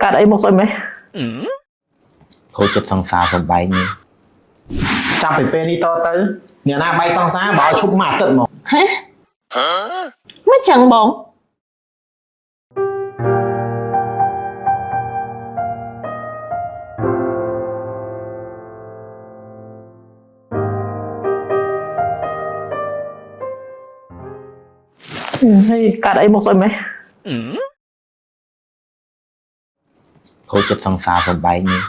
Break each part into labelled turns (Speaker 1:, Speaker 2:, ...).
Speaker 1: កាត់អីមកស្អុយម៉េះ
Speaker 2: ខូចចិត្តសង្សារសំបែងនេះចាប់ពីពេលនេះតទៅអ្នកណាបែកសង្សារបើឲ្យឈប់មកអាទិត្យមក
Speaker 3: ហ៎មិនចឹងបង
Speaker 1: កាត់អីមកស្អុយម៉េះ
Speaker 2: ខូចចិត្តសង្សារសំបែងនេះ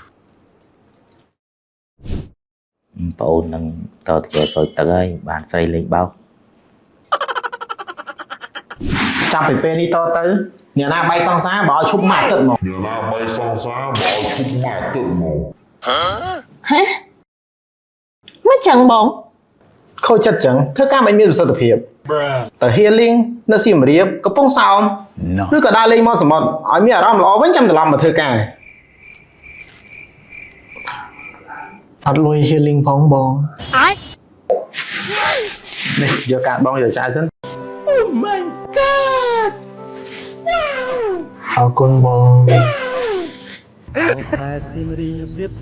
Speaker 2: បងអូននឹងតទៅចូលសុយទឹកហើយបានស្រីលេងបោកចាប់ពីពេលនេះតទៅអ្នកណាបែកសង្សារបើឲ្យឈប់មកអាទិត្យមក
Speaker 3: ហ៎មិនចឹងបង
Speaker 2: ខូចចិត្តចឹងធ្វើការមិនមានប្រសិទ្ធភាពទៅ healing នៅសៀមរាបកំពង់សោមឬក៏ដើរលេងមកសមុទ្រឲ្យមានអារម្មណ៍ល្អវិញចាំត្រឡប់មកធ្វើការ
Speaker 1: អត់លុយ healing ផងបង
Speaker 2: នេះយកកាតបងយកចាយសិន
Speaker 1: Oh my god អរគុណបងតែទីរៀបរៀប